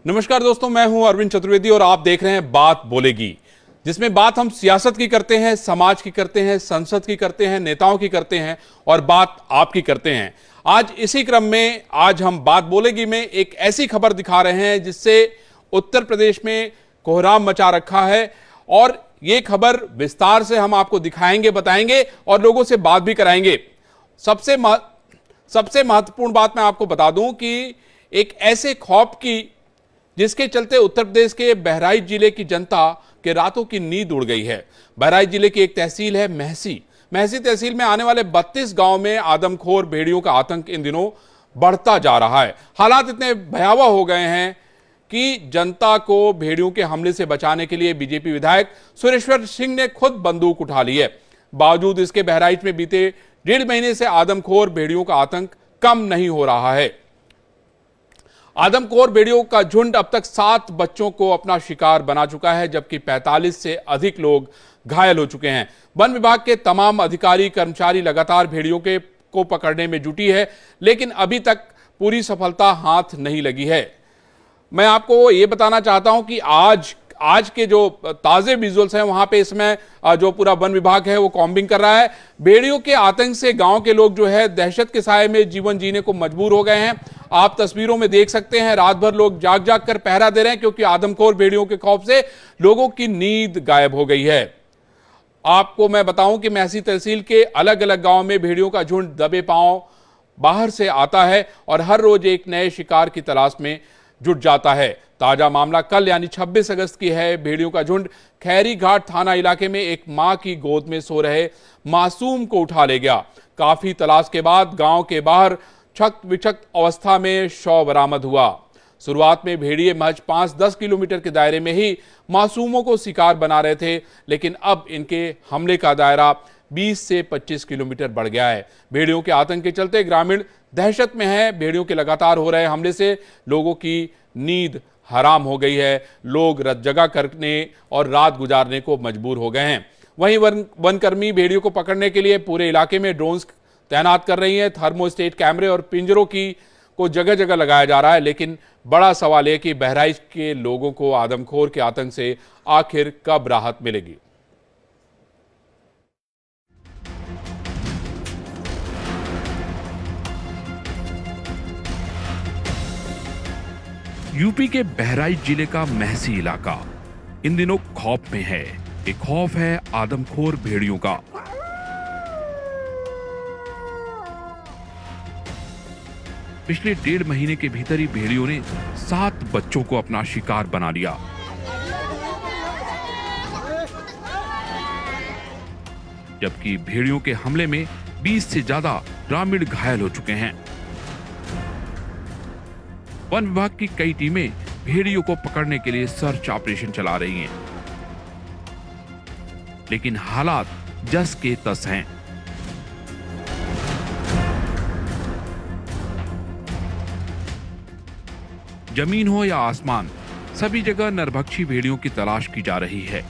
नमस्कार दोस्तों, मैं हूं अरविंद चतुर्वेदी और आप देख रहे हैं बात बोलेगी, जिसमें बात हम सियासत की करते हैं, समाज की करते हैं, संसद की करते हैं, नेताओं की करते हैं और बात आपकी करते हैं। आज इसी क्रम में आज हम बात बोलेगी में एक ऐसी खबर दिखा रहे हैं जिससे उत्तर प्रदेश में कोहराम मचा रखा है और ये खबर विस्तार से हम आपको दिखाएंगे, बताएंगे और लोगों से बात भी कराएंगे। सबसे महत्वपूर्ण बात मैं आपको बता दूं कि एक ऐसे खौफ की जिसके चलते उत्तर प्रदेश के बहराइच जिले की जनता के रातों की नींद उड़ गई है। बहराइच जिले की एक तहसील है महसी तहसील में आने वाले 32 गांव में आदमखोर भेड़ियों का आतंक इन दिनों बढ़ता जा रहा है। हालात इतने भयावह हो गए हैं कि जनता को भेड़ियों के हमले से बचाने के लिए बीजेपी विधायक सुरेश्वर सिंह ने खुद बंदूक उठा ली है। बावजूद इसके बहराइच में बीते 1.5 महीने से आदमखोर भेड़ियों का आतंक कम नहीं हो रहा है। आदमखोर भेड़ियों का झुंड अब तक 7 बच्चों को अपना शिकार बना चुका है, जबकि 45 से अधिक लोग घायल हो चुके हैं। वन विभाग के तमाम अधिकारी कर्मचारी लगातार भेड़ियों को पकड़ने में जुटी है, लेकिन अभी तक पूरी सफलता हाथ नहीं लगी है। मैं आपको ये बताना चाहता हूं कि आज के जो ताजे विजुअल्स हैं वहां पे इसमें जो पूरा वन विभाग है वो कॉम्बिंग कर रहा है। भेड़ियों के आतंक से गांव के लोग जो है दहशत के साए में जीवन जीने को मजबूर हो गए हैं। आप तस्वीरों में देख सकते हैं, रात भर लोग जाग जाग कर पहरा दे रहे हैं क्योंकि आदमखोर भेड़ियों के खौफ से लोगों की नींद गायब हो गई है। आपको मैं बताऊं कि महसी तहसील के अलग अलग गांव में भेड़ियों का झुंड दबे पांव बाहर से आता है और हर रोज एक नए शिकार की तलाश में जुट जाता है। ताजा मामला कल यानी 26 अगस्त की है। भेड़ियों का झुंड खैरी घाट थाना इलाके में एक मां की गोद में सो रहे मासूम को उठा ले गया। काफी तलाश के बाद गांव के बाहर छक्त विक्षक्त अवस्था में शव बरामद हुआ। शुरुआत में भेड़िए महज 5-10 किलोमीटर के दायरे में ही मासूमों को शिकार बना रहे थे, लेकिन अब इनके हमले का दायरा 20 से 25 किलोमीटर बढ़ गया है। भेड़ियों के आतंक के चलते ग्रामीण दहशत में है। भेड़ियों के लगातार हो रहे हमले से लोगों की नींद हराम हो गई है। लोग रत जगह करने और रात गुजारने को मजबूर हो गए हैं। वहीं वनकर्मी भेड़ियों को पकड़ने के लिए पूरे इलाके में ड्रोन्स तैनात कर रही है। थर्मोस्टेट कैमरे और पिंजरों को जगह जगह लगाया जा रहा है, लेकिन बड़ा सवाल है कि बहराइच के लोगों को आदमखोर के आतंक से आखिर कब राहत मिलेगी। यूपी के बहराइच जिले का महसी इलाका इन दिनों खौफ में है। एक खौफ है आदमखोर भेड़ियों का। पिछले 1.5 महीने के भीतर ही भेड़ियों ने 7 बच्चों को अपना शिकार बना लिया। जबकि भेड़ियों के हमले में 20 से ज्यादा ग्रामीण घायल हो चुके हैं। वन विभाग की कई टीमें भेड़ियों को पकड़ने के लिए सर्च ऑपरेशन चला रही हैं, लेकिन हालात जस के तस हैं। जमीन हो या आसमान, सभी जगह नरभक्षी भेड़ियों की तलाश की जा रही है।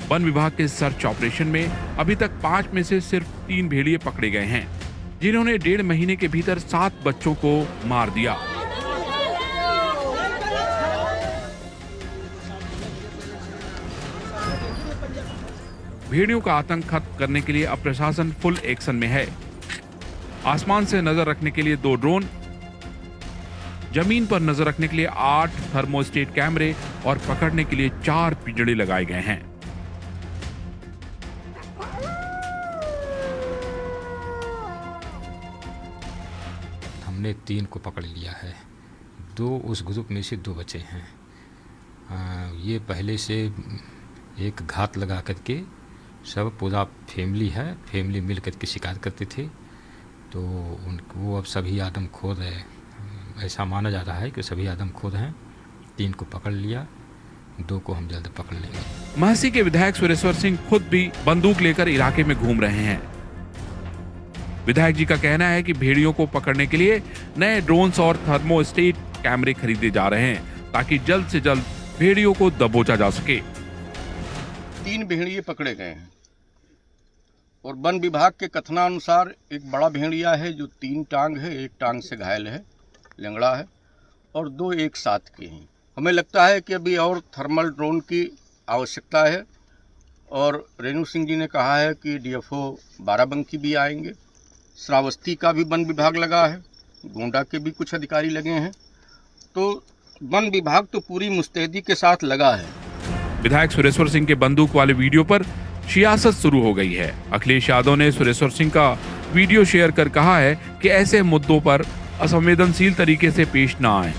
वन विभाग के सर्च ऑपरेशन में अभी तक 5 में से सिर्फ 3 भेड़िए पकड़े गए हैं, जिन्होंने 1.5 महीने के भीतर 7 बच्चों को मार दिया। भेड़ियों का आतंक खत्म करने के लिए अब प्रशासन फुल एक्शन में है। आसमान से नजर रखने के लिए 2 ड्रोन, जमीन पर नजर रखने के लिए 8 थर्मोस्टेट कैमरे और पकड़ने के लिए 4 पिंजड़े लगाए गए हैं। हमने 3 को पकड़ लिया है। 2 उस ग्रुप में से 2 बचे हैं। ये पहले से एक घात लगा करके सब पूरा फैमिली मिल करके शिकार करते थे, तो वो अब सभी आदमखोर है। ऐसा माना जा रहा है कि सभी आदमखोर हैं। 3 को पकड़ लिया, 2 को हम जल्द पकड़ लेंगे। महसी के विधायक सुरेश्वर सिंह खुद भी बंदूक लेकर इलाके में घूम रहे हैं। विधायक जी का कहना है कि भेड़ियों को पकड़ने के लिए नए ड्रोन्स और थर्मोस्टेट कैमरे खरीदे जा रहे हैं ताकि जल्द से जल्द भेड़ियों को दबोचा जा सके। 3 भेड़िए पकड़े गए हैं और वन विभाग के कथनानुसार एक बड़ा भेड़िया है जो 3 टांग है, 1 टांग से घायल है, लंगड़ा है, और 2 एक साथ के हैं। हमें लगता है कि अभी और थर्मल ड्रोन की आवश्यकता है और रेणु सिंह जी ने कहा है कि डीएफओ बाराबंकी भी आएंगे, श्रावस्ती का भी वन विभाग लगा है, गोंडा के भी कुछ अधिकारी लगे हैं, तो वन विभाग तो पूरी मुस्तैदी के साथ लगा है। विधायक सुरेश्वर सिंह के बंदूक वाले वीडियो पर सियासत शुरू हो गई है। अखिलेश यादव ने सुरेश्वर सिंह का वीडियो शेयर कर कहा है कि ऐसे मुद्दों पर असंवेदनशील तरीके से पेश न आए,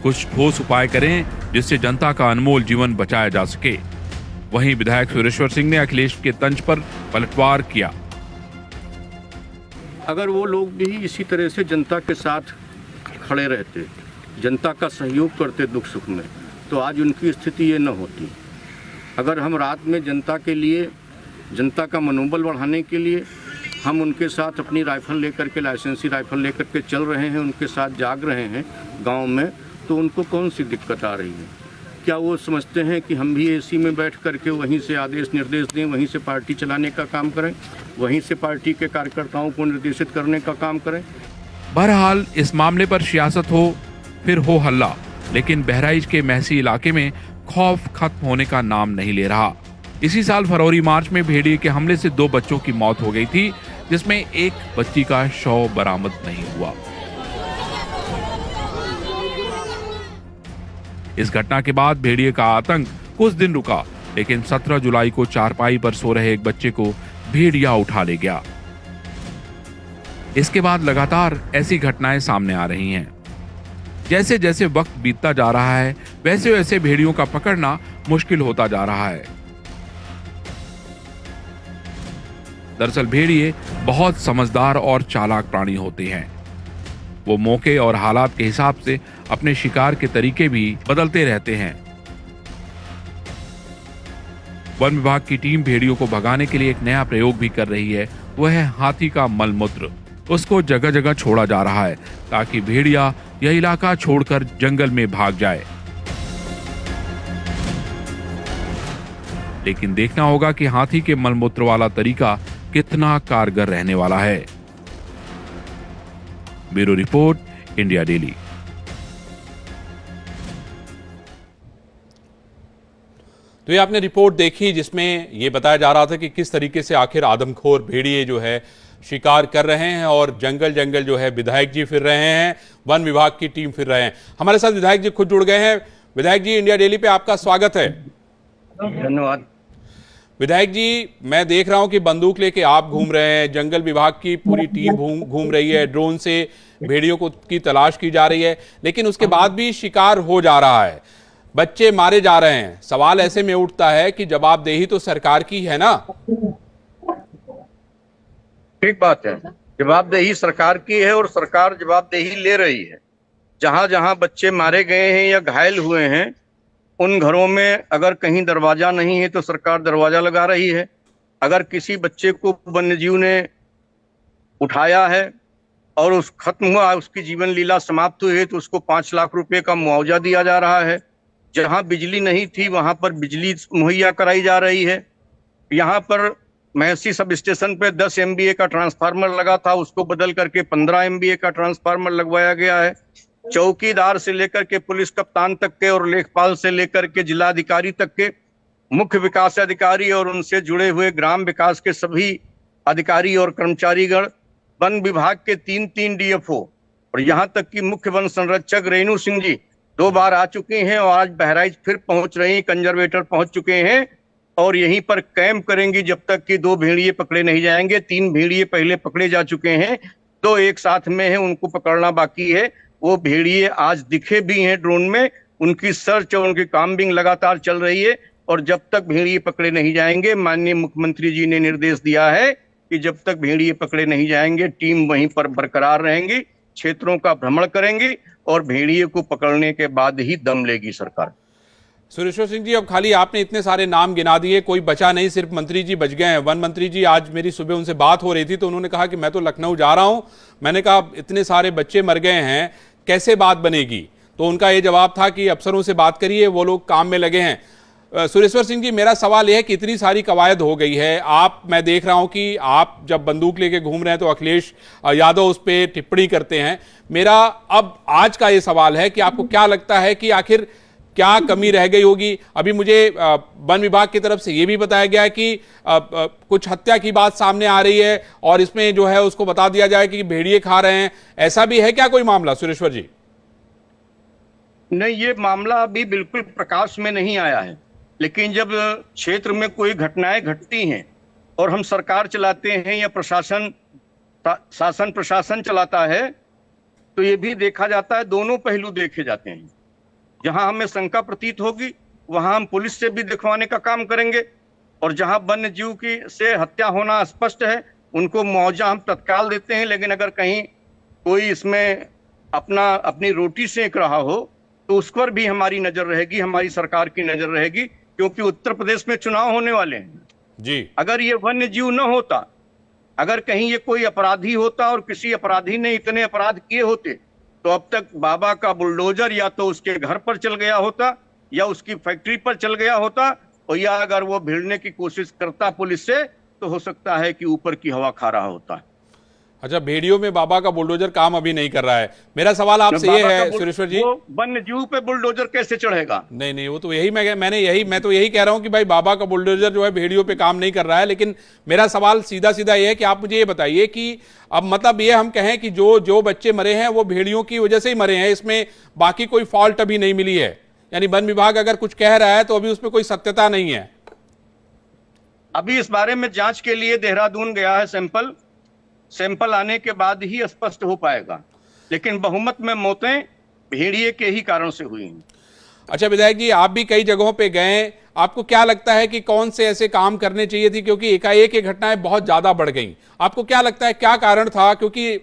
कुछ ठोस उपाय करें जिससे जनता का अनमोल जीवन बचाया जा सके। वहीं विधायक सुरेश्वर सिंह ने अखिलेश के तंज पर पलटवार किया। अगर वो लोग भी इसी तरह से जनता के साथ खड़े रहते, जनता का सहयोग करते दुख सुख में, तो आज उनकी स्थिति ये न होती। अगर हम रात में जनता के लिए, जनता का मनोबल बढ़ाने के लिए हम उनके साथ अपनी राइफल लेकर के, लाइसेंसी राइफल लेकर के चल रहे हैं, उनके साथ जाग रहे हैं गांव में, तो उनको कौन सी दिक्कत आ रही है? क्या वो समझते हैं कि हम भी एसी में बैठ करके वहीं से आदेश निर्देश दें, वहीं से पार्टी चलाने का काम करें, वहीं से पार्टी के कार्यकर्ताओं को निर्देशित करने का काम करें? बहरहाल इस मामले पर सियासत हो फिर हो हल्ला, लेकिन बहराइच के महसी इलाके में खौफ खत्म होने का नाम नहीं ले रहा। इसी साल फरवरी मार्च में भेड़िए के हमले से 2 बच्चों की मौत हो गई थी, जिसमें एक बच्ची का शव बरामद नहीं हुआ। इस घटना के बाद भेड़िए का आतंक कुछ दिन रुका, लेकिन 17 जुलाई को चारपाई पर सो रहे एक बच्चे को भेड़िया उठा ले गया। इसके बाद लगातार ऐसी घटनाएं सामने आ रही हैं। जैसे जैसे वक्त बीतता जा रहा है, वैसे वैसे भेड़ियों का पकड़ना मुश्किल होता जा रहा है। दरअसल भेड़िए बहुत समझदार और चालाक प्राणी होते हैं। वो मौके और हालात के हिसाब से अपने शिकार के तरीके भी बदलते रहते हैं। वन विभाग की टीम भेड़ियों को भगाने के लिए एक नया प्रयोग भी कर रही है, वह है हाथी का मलमूत्र। उसको जगह जगह छोड़ा जा रहा है ताकि भेड़िया यह इलाका छोड़कर जंगल में भाग जाए। लेकिन देखना होगा कि हाथी के मलमूत्र वाला तरीका कितना कारगर रहने वाला है। Bureau report, India daily. तो ये आपने रिपोर्ट देखी जिसमें ये बताया जा रहा था कि किस तरीके से आखिर आदमखोर भेड़िए जो है शिकार कर रहे हैं और जंगल जंगल जो है विधायक जी फिर रहे हैं, वन विभाग की टीम फिर रहे हैं। हमारे साथ विधायक जी खुद जुड़ गए हैं। विधायक जी, इंडिया डेली पे आपका स्वागत है। धन्यवाद। विधायक जी, मैं देख रहा हूं कि बंदूक लेके आप घूम रहे हैं, जंगल विभाग की पूरी टीम घूम रही है, ड्रोन से भेड़ियों को की तलाश की जा रही है, लेकिन उसके बाद भी शिकार हो जा रहा है, बच्चे मारे जा रहे हैं। सवाल ऐसे में उठता है कि जवाबदेही तो सरकार की है ना? ठीक बात है, जवाबदेही सरकार की है और सरकार जवाबदेही ले रही है। जहां जहां बच्चे मारे गए हैं या घायल हुए हैं, उन घरों में अगर कहीं दरवाजा नहीं है तो सरकार दरवाजा लगा रही है। अगर किसी बच्चे को वन्यजीव ने उठाया है और उस खत्म हुआ, उसकी जीवन लीला समाप्त हुई है, तो उसको 5 लाख रुपए का मुआवजा दिया जा रहा है। जहां बिजली नहीं थी वहां पर बिजली मुहैया कराई जा रही है। यहाँ पर महसी सब स्टेशन पे 10 MVA का ट्रांसफार्मर लगा था, उसको बदल करके 15 MVA का ट्रांसफार्मर लगवाया गया है। चौकीदार से लेकर के पुलिस कप्तान तक के और लेखपाल से लेकर के जिलाधिकारी तक के, मुख्य विकास अधिकारी और उनसे जुड़े हुए ग्राम विकास के सभी अधिकारी और कर्मचारीगण, वन विभाग के 3 DFO और यहाँ तक कि मुख्य वन संरक्षक रेणु सिंह जी 2 बार आ चुके हैं और आज बहराइच फिर पहुंच रहे हैं, कंजर्वेटर पहुंच चुके हैं और यहीं पर कैंप करेंगी जब तक कि 2 भेड़िए पकड़े नहीं जाएंगे। 3 भेड़िए पहले पकड़े जा चुके हैं, 2 एक साथ में हैं, उनको पकड़ना बाकी है। वो भेड़िए आज दिखे भी हैं ड्रोन में, उनकी सर्च और उनकी काम्बिंग लगातार चल रही है और जब तक भेड़िए पकड़े नहीं जाएंगे, माननीय मुख्यमंत्री जी ने निर्देश दिया है कि जब तक भेड़िए पकड़े नहीं जाएंगे टीम वहीं पर बरकरार रहेंगी, क्षेत्रों का भ्रमण करेंगी और भेड़िए को पकड़ने के बाद ही दम लेगी सरकार। सुरेश्वर सिंह जी, अब खाली आपने इतने सारे नाम गिना दिए, कोई बचा नहीं, सिर्फ मंत्री जी बच गए हैं। वन मंत्री जी, आज मेरी सुबह उनसे बात हो रही थी तो उन्होंने कहा कि मैं तो लखनऊ जा रहा हूं। मैंने कहा इतने सारे बच्चे मर गए हैं, कैसे बात बनेगी? तो उनका ये जवाब था कि अफसरों से बात करिए, वो लोग काम में लगे हैं। सुरेश्वर सिंह जी, मेरा सवाल यह है कि इतनी सारी कवायद हो गई है, मैं देख रहा हूं कि आप जब बंदूक लेके घूम रहे हैं तो अखिलेश यादव उस पर टिप्पणी करते हैं। मेरा अब आज का ये सवाल है कि आपको क्या लगता है कि आखिर क्या कमी रह गई होगी? अभी मुझे वन विभाग की तरफ से ये भी बताया गया है कि कुछ हत्या की बात सामने आ रही है और इसमें जो है उसको बता दिया जाए कि भेड़िए खा रहे हैं। ऐसा भी है क्या कोई मामला, सुरेश्वर जी? नहीं, ये मामला अभी बिल्कुल प्रकाश में नहीं आया है, लेकिन जब क्षेत्र में कोई घटनाएं घटती हैं और हम सरकार चलाते हैं या शासन प्रशासन चलाता है, तो ये भी देखा जाता है, दोनों पहलू देखे जाते हैं। जहां हमें शंका प्रतीत होगी वहां हम पुलिस से भी दिखवाने का काम करेंगे, और जहां वन्य जीव की से हत्या होना स्पष्ट है उनको मुआवजा हम तत्काल देते हैं। लेकिन अगर कहीं कोई इसमें अपनी रोटी सेक रहा हो तो उस पर भी हमारी नजर रहेगी, हमारी सरकार की नजर रहेगी, क्योंकि उत्तर प्रदेश में चुनाव होने वाले हैं जी। अगर ये वन्य जीव न होता, अगर कहीं ये कोई अपराधी होता और किसी अपराधी ने इतने अपराध किए होते, तो अब तक बाबा का बुलडोजर या तो उसके घर पर चल गया होता या उसकी फैक्ट्री पर चल गया होता, और या अगर वो भिड़ने की कोशिश करता पुलिस से तो हो सकता है कि ऊपर की हवा खा रहा होता। अच्छा, भेड़ियों में बाबा का बुलडोजर काम अभी नहीं कर रहा है। मेरा सवाल आपसे ये है सुरेश्वर जी, वन्य जीव पे बुलडोजर कैसे चढ़ेगा? नहीं, वो तो यही मैं तो यही कह रहा हूं कि भाई बाबा का बुलडोजर जो है भेड़ियों पे काम नहीं कर रहा है। लेकिन मेरा सवाल सीधा सीधा ये है कि आप मुझे ये बताइए कि अब मतलब ये हम कहें कि जो बच्चे मरे हैं वो भेड़ियों की वजह से ही मरे हैं, इसमें बाकी कोई फॉल्ट अभी नहीं मिली है, यानी वन विभाग अगर कुछ कह रहा है तो अभी उसमें कोई सत्यता नहीं है। अभी इस बारे में जांच के लिए देहरादून गया है सैंपल आने के बाद ही स्पष्ट हो पाएगा, लेकिन बहुमत में मौतें भेड़िए के ही कारण से हुई हैं। अच्छा विधायक जी, आप भी कई जगहों पे गए, आपको क्या लगता है कि कौन से ऐसे काम करने चाहिए थी, क्योंकि एकाएक ये घटनाएं बहुत ज्यादा बढ़ गई? आपको क्या लगता है क्या कारण था? क्योंकि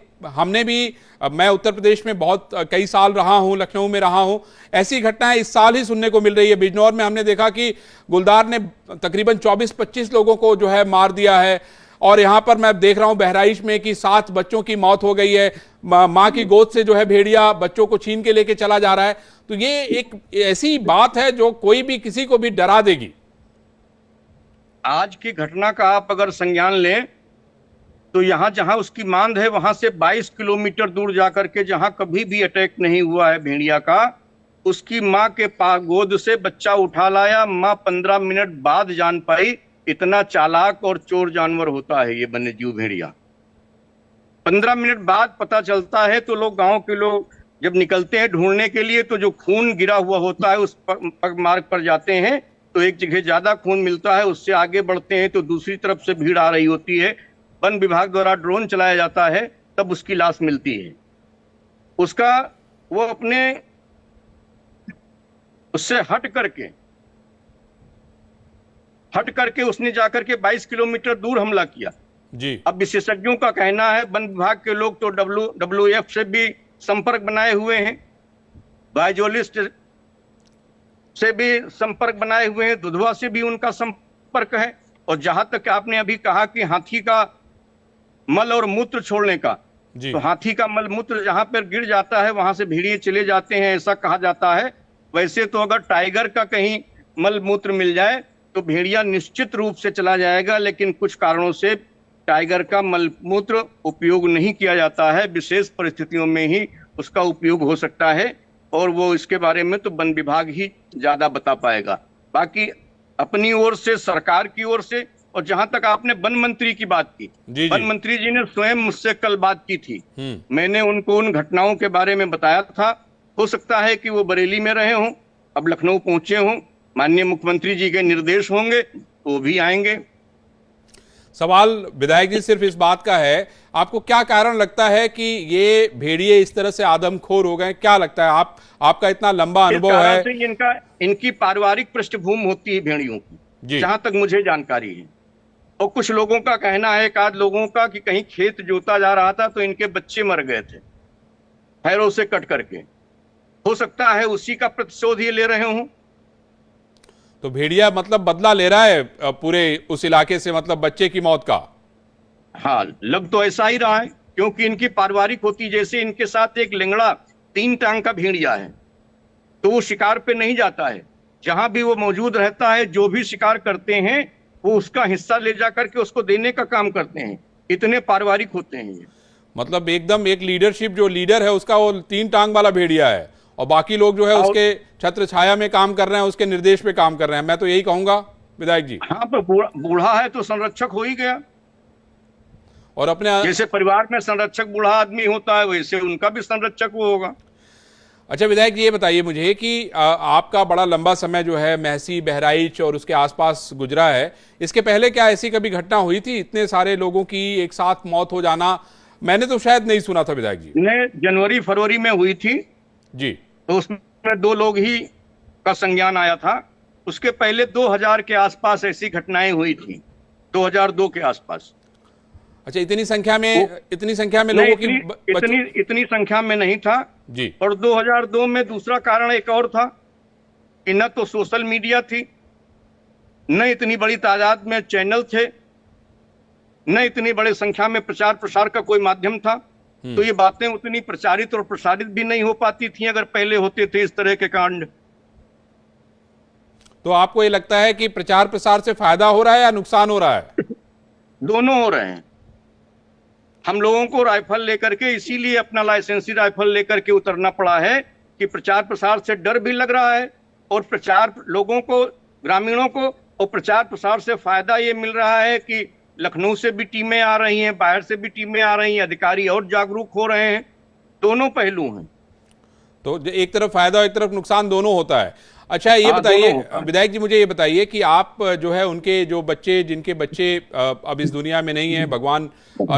मैं उत्तर प्रदेश में बहुत कई साल रहा हूं, लखनऊ में रहा हूं, ऐसी घटनाएं इस साल ही सुनने को मिल रही है। बिजनौर में हमने देखा कि गुलदार ने तकरीबन 24-25 लोगों को जो है मार दिया है, और यहां पर मैं देख रहा हूं बहराइच में कि 7 बच्चों की मौत हो गई है। मां की गोद से जो है भेड़िया बच्चों को छीन के लेके चला जा रहा है। तो ये एक ऐसी बात है जो कोई भी किसी को भी डरा देगी। आज की घटना का आप अगर संज्ञान लें तो यहां जहां उसकी मांद है वहां से 22 किलोमीटर दूर जाकर के जहां कभी भी अटैक नहीं हुआ है भेड़िया का, उसकी मां के गोद से बच्चा उठा लाया, मां 15 मिनट बाद जान पाई। इतना चालाक और चोर जानवर होता है ये वन्यजीव भेड़िया। 15 मिनट बाद पता चलता है तो गांव के लोग जब निकलते हैं ढूंढने के लिए, तो जो खून गिरा हुआ होता है उस मार्ग पर जाते हैं, तो एक जगह ज्यादा खून मिलता है, उससे आगे बढ़ते हैं तो दूसरी तरफ से भीड़ आ रही होती है। वन विभाग द्वारा ड्रोन चलाया जाता है, तब उसकी लाश मिलती है। वो अपने उससे हट करके उसने जाकर के 22 किलोमीटर दूर हमला किया जी। अब विशेषज्ञों का कहना है, वन विभाग के लोग तो WWF से भी संपर्क बनाए हुए हैं, बायोलॉजिस्ट से भी संपर्क बनाए हुए हैं, दुधवा से भी उनका संपर्क है। और जहां तक आपने अभी कहा कि हाथी का मल और मूत्र छोड़ने का, तो हाथी का मल मूत्र जहां पर गिर जाता है वहां से भेड़िए चले जाते हैं, ऐसा कहा जाता है। वैसे तो अगर टाइगर का कहीं मल मूत्र मिल जाए तो भेड़िया निश्चित रूप से चला जाएगा, लेकिन कुछ कारणों से टाइगर का मल मूत्र उपयोग नहीं किया जाता है, विशेष परिस्थितियों में ही उसका उपयोग हो सकता है, और वो इसके बारे में तो वन विभाग ही ज्यादा बता पाएगा। बाकी अपनी ओर से, सरकार की ओर से, और जहां तक आपने वन मंत्री की बात की, वन मंत्री जी ने स्वयं मुझसे कल बात की थी, मैंने उनको उन घटनाओं के बारे में बताया था। हो सकता है कि वो बरेली में रहे हों, अब लखनऊ पहुंचे हों, माननीय मुख्यमंत्री जी के निर्देश होंगे तो वो भी आएंगे। सवाल विधायक जी सिर्फ इस बात का है, आपको क्या कारण लगता है कि ये भेड़िए इस तरह से आदमखोर हो गए? क्या लगता है? आपका इतना लंबा अनुभव है। इनकी पारिवारिक पृष्ठभूमि होती है भेड़ियों की, जहां तक मुझे जानकारी है। और कुछ लोगों का कहना है, एक आध लोगों का, कि कहीं खेत जोता जा रहा था तो इनके बच्चे मर गए थे पैरों से कट करके। हो सकता है उसी का प्रतिशोध ये ले रहे हों। तो भेड़िया मतलब बदला ले रहा है पूरे उस इलाके से, मतलब बच्चे की मौत का? हाँ, लग तो ऐसा ही रहा है, क्योंकि इनकी पारिवारिक होती, जैसे इनके साथ एक लिंगड़ा 3 टांग का भेड़िया है, तो वो शिकार पे नहीं जाता है, जहां भी वो मौजूद रहता है, जो भी शिकार करते हैं वो उसका हिस्सा ले जा करके उसको देने का काम करते हैं। इतने पारिवारिक होते हैं ये। मतलब एकदम एक लीडरशिप, जो लीडर है उसका वो 3 टांग वाला भेड़िया है, और बाकी लोग जो है उसके छत्र छाया में काम कर रहे हैं, उसके निर्देश पे काम कर रहे हैं। मैं तो यही कहूंगा विधायक जी। हाँ, पर बूढ़ा है तो संरक्षक हो ही गया। और अपने जैसे परिवार में संरक्षक बूढ़ा आदमी होता है, वैसे उनका भी संरक्षक वो होगा। अच्छा विधायक जी, ये बताइए मुझे कि आपका बड़ा लंबा समय जो है महसी, बहराइच और उसके आसपास गुजरा है। इसके पहले क्या ऐसी कभी घटना हुई थी, इतने सारे लोगों की एक साथ मौत हो जाना? मैंने तो शायद नहीं सुना था विधायक जी। ने जनवरी फरवरी में हुई थी जी, तो उसमें 2 लोग ही का संज्ञान आया था। उसके पहले 2000 के आसपास ऐसी घटनाएं हुई थी, 2002 के आसपास। अच्छा, इतनी संख्या में नहीं, लोगों की इतनी संख्या में नहीं था जी। और 2002 में दूसरा कारण एक और था कि न तो सोशल मीडिया थी, न इतनी बड़ी तादाद में चैनल थे, न इतनी बड़ी संख्या में प्रचार प्रसार का कोई माध्यम था। तो ये बातें उतनी प्रचारित और प्रसारित भी नहीं हो पाती थी अगर पहले होते थे इस तरह के कांड। तो आपको ये लगता है कि प्रचार प्रसार से फायदा हो रहा है या नुकसान हो रहा है? दोनों हो रहे हैं। हम लोगों को राइफल लेकर के, इसीलिए अपना लाइसेंसी राइफल लेकर के उतरना पड़ा है कि प्रचार प्रसार से डर भी लग रहा है और प्रचार लोगों को, ग्रामीणों को, और प्रचार प्रसार से फायदा ये मिल रहा है कि लखनऊ से भी टीमें आ रही हैं, बाहर से भी टीमें आ रही हैं, अधिकारी और जागरूक हो रहे हैं। दोनों पहलू हैं। तो एक तरफ फायदा और एक तरफ नुकसान दोनों होता है। अच्छा, ये बताइए विधायक जी, मुझे ये बताइए कि आप जो है उनके जो बच्चे, जिनके बच्चे अब इस दुनिया में नहीं है, भगवान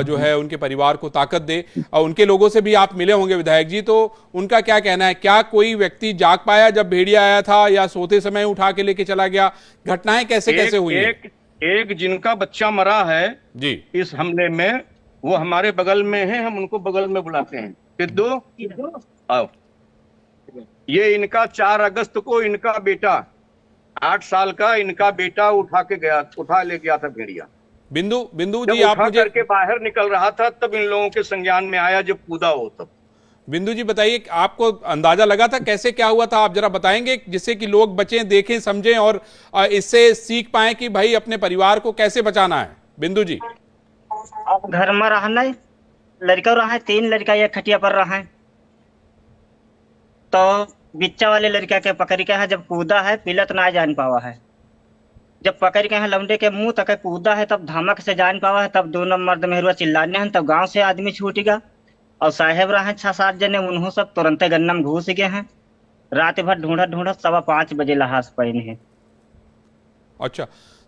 जो है उनके परिवार को ताकत दे, और उनके लोगों से भी आप मिले होंगे विधायक जी, तो उनका क्या कहना है? क्या कोई व्यक्ति जाग पाया जब भेड़िया आया था, या सोते समय उठा के लेके चला गया? घटनाएं कैसे कैसे हुई? एक जिनका बच्चा मरा है जी इस हमले में, वो हमारे बगल में है, हम उनको बगल में बुलाते हैं। सिद्धू आओ। ये इनका 4 अगस्त को इनका बेटा, 8 साल का इनका बेटा उठा ले गया था भेड़िया। बिंदु जी, जब आप उठा मुझे करके बाहर निकल रहा था तब इन लोगों के संज्ञान में आया, जब कूदा हो तब। बिंदु जी बताइए, आपको अंदाजा लगा था कैसे क्या हुआ था? आप जरा बताएंगे जिससे कि लोग बचें, देखें, समझें और इससे सीख पाएं कि भाई अपने परिवार को कैसे बचाना है। बिंदु जी। अब घर में रहना लड़का रहा है, 3 लड़का एक खटिया पर रहा है, तो बिच्चा वाले लड़का के पकड़ के है, जब कूदा है पिलत ना जान पावा है, जब पकड़ के है लौंडे के मुंह तक कूदा है, तब धमक से जान पावा है, तब 2 मर्द मेहरुआ चिल्लाने हैं, तब गांव से आदमी छूट गया और साहेब रहे 6-7 जने, उन्हों सब तुरंत गन्ना में घुस गए हैं। रात भर ढूंढत 5:15 बजे लाश पड़े हैं। अच्छा,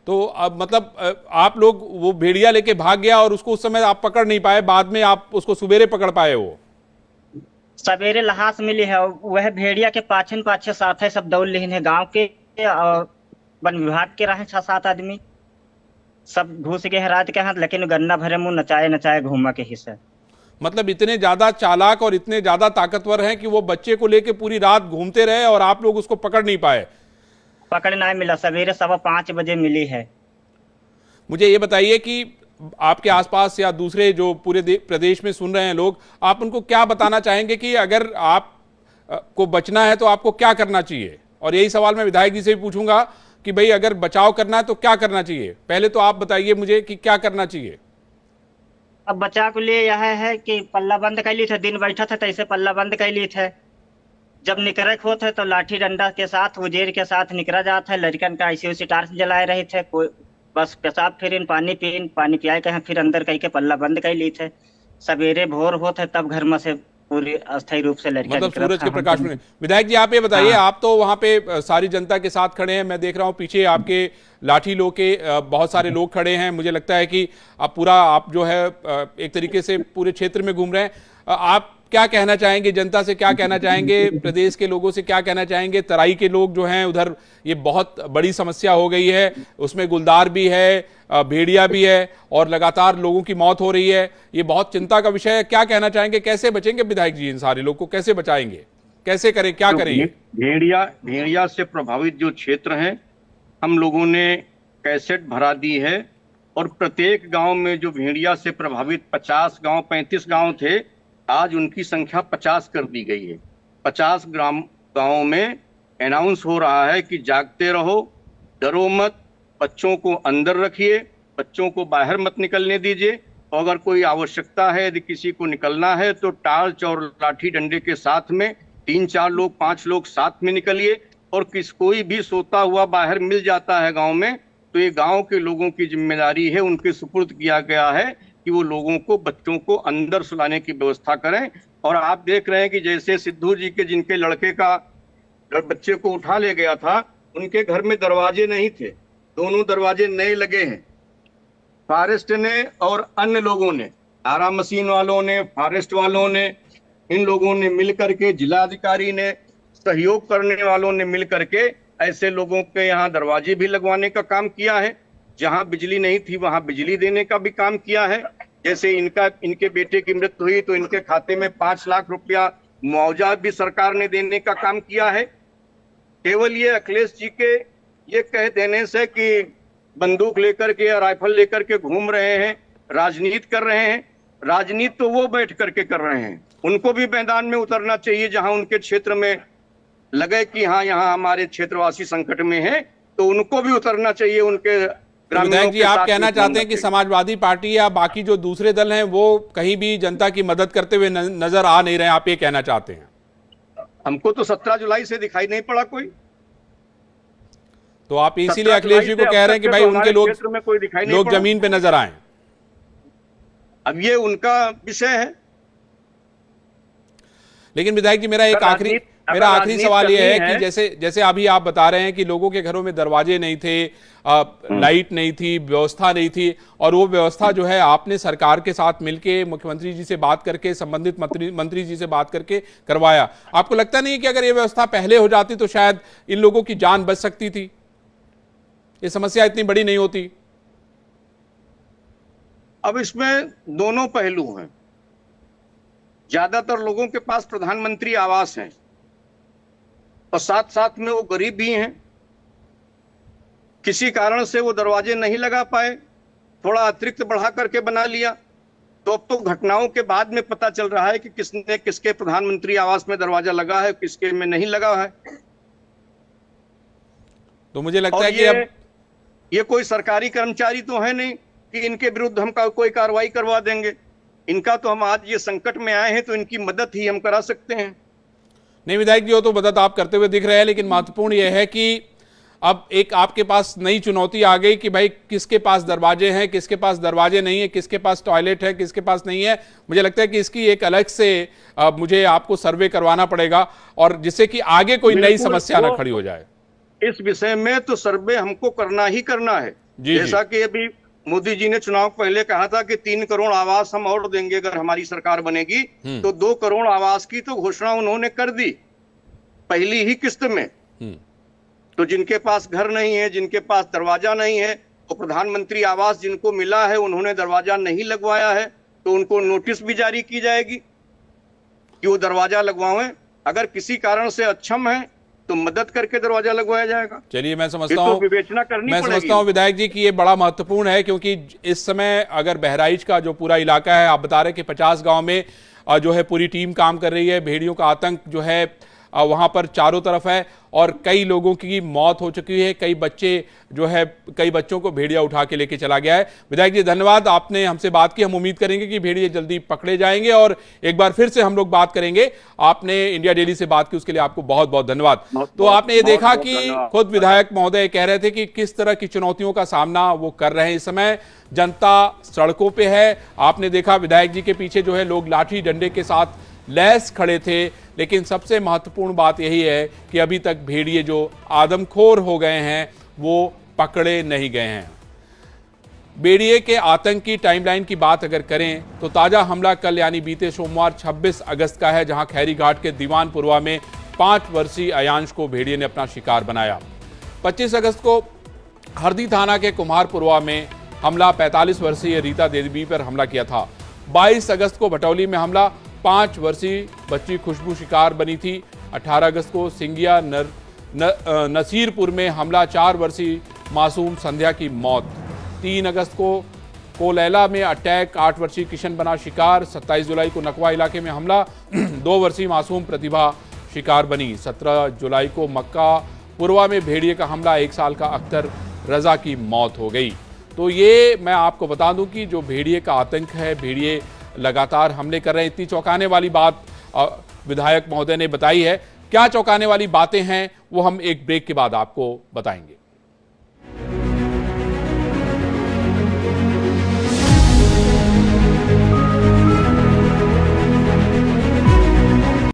तो अब मतलब आप लोग, वो भेड़िया लेके भाग गया और उसको उस समय आप पकड़ नहीं पाए, बाद में आप उसको सुबेरे पकड़ पाए? वो सवेरे लाश मिली है, वह भेड़िया के पाछे साथ है, सब दौड़ लेन है, गांव के और वन विभाग के रहे 6-7 आदमी, सब घुस गए हैं रात के हाथ, लेकिन गन्ना भरे मुंह नचाए घूमा के हिस्से। मतलब इतने ज्यादा चालाक और इतने ज्यादा ताकतवर हैं कि वो बच्चे को लेके पूरी रात घूमते रहे और आप लोग उसको पकड़ नहीं पाए? पकड़ नहीं मिला, सवेरे 5:15 बजे मिली है। मुझे ये बताइए कि आपके आसपास या दूसरे जो पूरे प्रदेश में सुन रहे हैं लोग, आप उनको क्या बताना चाहेंगे कि अगर आप को बचना है तो आपको क्या करना चाहिए? और यही सवाल मैं विधायक जी से भी पूछूंगा कि भाई अगर बचाव करना है तो क्या करना चाहिए? पहले तो आप बताइए मुझे कि क्या करना चाहिए। अब बचाव के लिए यह है कि पल्ला बंद कर ली थे, दिन बैठा था तैसे पल्ला बंद कर ली थे, जब निकरे होते है तो लाठी डंडा के साथ, उजेर के साथ निकरा जाता है। लड़कन का ऐसी टार्च जलाए रहे थे, कोई बस पेशाब फिर पानी पियाए कहें, फिर अंदर कहीं के पल्ला बंद कर ली थे। सवेरे भोर होते तब घर में से पूरी अस्थायी रूप से लड़कियां, मतलब सूरज के प्रकाश में। विधायक जी आप ये बताइए, आप तो वहां पे सारी जनता के साथ खड़े हैं, मैं देख रहा हूं पीछे आपके लाठी लो के बहुत सारे लोग खड़े हैं, मुझे लगता है कि आप जो है एक तरीके से पूरे क्षेत्र में घूम रहे हैं। आप क्या कहना चाहेंगे जनता से, क्या कहना चाहेंगे प्रदेश के लोगों से, क्या कहना चाहेंगे? तराई के लोग जो हैं उधर, ये बहुत बड़ी समस्या हो गई है, उसमें गुलदार भी है, भेड़िया भी है और लगातार लोगों की मौत हो रही है, ये बहुत चिंता का विषय है। क्या कहना चाहेंगे, कैसे बचेंगे विधायक जी? इन सारे लोग को कैसे बचाएंगे, कैसे करें, क्या करेंगे? भेड़िया से प्रभावित जो क्षेत्र हैं, हम लोगों ने कैसेट भरा दी है और प्रत्येक गांव में जो भेड़िया से प्रभावित 50 गांव 35 गांव थे, आज उनकी संख्या 50 कर दी गई है। 50 गांवों में अनाउंस हो रहा है कि जागते रहो, डरो मत, बच्चों को अंदर रखिए, बच्चों को बाहर मत निकलने दीजिए, और अगर कोई आवश्यकता है, यदि किसी को निकलना है तो टार्च और लाठी डंडे के साथ में 3-4 लोग 5 लोग साथ में निकलिए। और कोई भी सोता हुआ बाहर मिल जाता है गांव में, तो ये गांव के लोगों की जिम्मेदारी है, उनके सुपुर्द किया गया है कि वो लोगों को, बच्चों को अंदर सुलाने की व्यवस्था करें। और आप देख रहे हैं कि जैसे सिद्धू जी के जिनके लड़के का बच्चे को उठा ले गया था, उनके घर में दरवाजे नहीं थे, दोनों दरवाजे नए लगे हैं। फॉरेस्ट ने और अन्य लोगों ने, आरा मशीन वालों ने, फॉरेस्ट वालों ने, इन लोगों ने मिल करके, जिलाधिकारी ने, सहयोग करने वालों ने मिल करके ऐसे लोगों के यहाँ दरवाजे भी लगवाने का काम किया है। जहां बिजली नहीं थी वहां बिजली देने का भी काम किया है। जैसे इनके बेटे की मृत्यु हुई तो इनके खाते में 5 लाख रुपया मुआवजा भी सरकार ने देने का काम किया है। केवल ये अखिलेश जी के ये कह देने से कि बंदूक लेकर के या राइफल लेकर के घूम रहे हैं, राजनीति कर रहे हैं, राजनीति तो वो बैठ करके कर रहे हैं। उनको भी मैदान में उतरना चाहिए, जहां उनके क्षेत्र में लगे कि हाँ यहाँ हमारे क्षेत्रवासी संकट में है, तो उनको भी उतरना चाहिए। उनके विधायक जी, आप कहना चाहते हैं कि समाजवादी पार्टी या बाकी जो दूसरे दल हैं वो कहीं भी जनता की मदद करते हुए नजर आ नहीं रहे, आप ये कहना चाहते हैं? हमको तो 17 जुलाई से दिखाई नहीं पड़ा कोई। तो आप इसीलिए अखिलेश जी को कह रहे हैं कि भाई उनके लोग जमीन पे नजर आए? अब ये उनका विषय है। लेकिन विधायक जी, मेरा आखिरी सवाल ये है कि जैसे अभी आप बता रहे हैं कि लोगों के घरों में दरवाजे नहीं थे, लाइट नहीं थी, व्यवस्था नहीं थी, और वो व्यवस्था जो है आपने सरकार के साथ मिलके मुख्यमंत्री जी से बात करके, संबंधित मंत्री जी से बात करके करवाया। आपको लगता नहीं कि अगर ये व्यवस्था पहले हो जाती तो शायद इन लोगों की जान बच सकती थी, ये समस्या इतनी बड़ी नहीं होती? अब इसमें दोनों पहलू हैं। ज्यादातर लोगों के पास प्रधानमंत्री आवास है और साथ साथ में वो गरीब भी हैं। किसी कारण से वो दरवाजे नहीं लगा पाए, थोड़ा अतिरिक्त बढ़ा करके बना लिया, तो अब तो घटनाओं के बाद में पता चल रहा है कि किसने किसके प्रधानमंत्री आवास में दरवाजा लगा है, किसके में नहीं लगा है। तो मुझे लगता है कि अब ये कोई सरकारी कर्मचारी तो है नहीं कि इनके विरुद्ध हम कोई कार्रवाई करवा देंगे। इनका तो हम आज ये संकट में आए हैं तो इनकी मदद ही हम करा सकते हैं। नहीं विधायक जी, वो तो मदद आप करते हुए दिख रहे हैं, लेकिन महत्वपूर्ण यह है कि अब एक आपके पास नई चुनौती आ गई कि भाई किसके पास दरवाजे हैं, किसके पास दरवाजे नहीं है, किसके पास टॉयलेट है, किसके पास नहीं है। मुझे लगता है कि इसकी एक अलग से मुझे आपको सर्वे करवाना पड़ेगा, और जिससे कि आगे कोई नई समस्या ना खड़ी हो जाए। इस विषय में तो सर्वे हमको करना ही करना है। जैसा कि अभी मोदी जी ने चुनाव पहले कहा था कि 3 करोड़ आवास हम और देंगे अगर हमारी सरकार बनेगी, तो 2 करोड़ आवास की तो घोषणा उन्होंने कर दी पहली ही किस्त में। तो जिनके पास घर नहीं है, जिनके पास दरवाजा नहीं है, तो प्रधानमंत्री आवास जिनको मिला है उन्होंने दरवाजा नहीं लगवाया है, तो उनको नोटिस भी जारी की जाएगी कि वो दरवाजा लगवाएं। अगर किसी कारण से अक्षम है तो मदद करके दरवाजा लगवाया जाएगा। चलिए, मैं समझता हूँ विधायक जी कि ये बड़ा महत्वपूर्ण है, क्योंकि इस समय अगर बहराइच का जो पूरा इलाका है, आप बता रहे कि 50 गांव में जो है पूरी टीम काम कर रही है, भेड़ियों का आतंक जो है वहां पर चारों तरफ है, और कई लोगों की मौत हो चुकी है, कई बच्चों को भेड़िया उठा के लेके चला गया है। विधायक जी धन्यवाद, आपने हमसे बात की। हम उम्मीद करेंगे कि भेड़िए जल्दी पकड़े जाएंगे और एक बार फिर से हम लोग बात करेंगे। आपने इंडिया डेली से बात की, उसके लिए आपको बहुत बहुत धन्यवाद। तो आपने ये देखा कि खुद विधायक महोदय कह रहे थे कि किस तरह की चुनौतियों का सामना वो कर रहे हैं। इस समय जनता सड़कों पे है। आपने देखा विधायक जी के पीछे जो है लोग लाठी डंडे के साथ लैस खड़े थे, लेकिन सबसे महत्वपूर्ण बात यही है कि अभी तक भेड़िए जो आदमखोर हो गए हैं वो पकड़े नहीं गए हैं। भेड़िए के आतंक की टाइमलाइन की बात अगर करें तो ताजा हमला कल यानी बीते सोमवार 26 अगस्त का है, जहां खैरी घाट के दीवानपुरवा में 5 वर्षीय अयांश को भेड़िए ने अपना शिकार बनाया। 25 अगस्त को हरदी थाना के कुम्हारपुरवा में हमला 45 वर्षीय रीता देवी पर हमला किया था। 22 अगस्त को भटौली में हमला, 5 वर्षीय बच्ची खुशबू शिकार बनी थी। 18 अगस्त को सिंगिया नसीरपुर में हमला, 4 वर्षीय मासूम संध्या की मौत। 3 अगस्त को कोलैला में अटैक, 8 वर्षीय किशन बना शिकार। 27 जुलाई को नकवा इलाके में हमला, 2 वर्षीय मासूम प्रतिभा शिकार बनी। 17 जुलाई को मक्का पुरवा में भेड़िए का हमला, 1 साल का अख्तर रजा की मौत हो गई। तो ये मैं आपको बता दूं कि जो भेड़िए का आतंक है, भेड़िए लगातार हमले कर रहे हैं। इतनी चौंकाने वाली बात विधायक महोदय ने बताई है। क्या चौंकाने वाली बातें हैं वो हम एक ब्रेक के बाद आपको बताएंगे।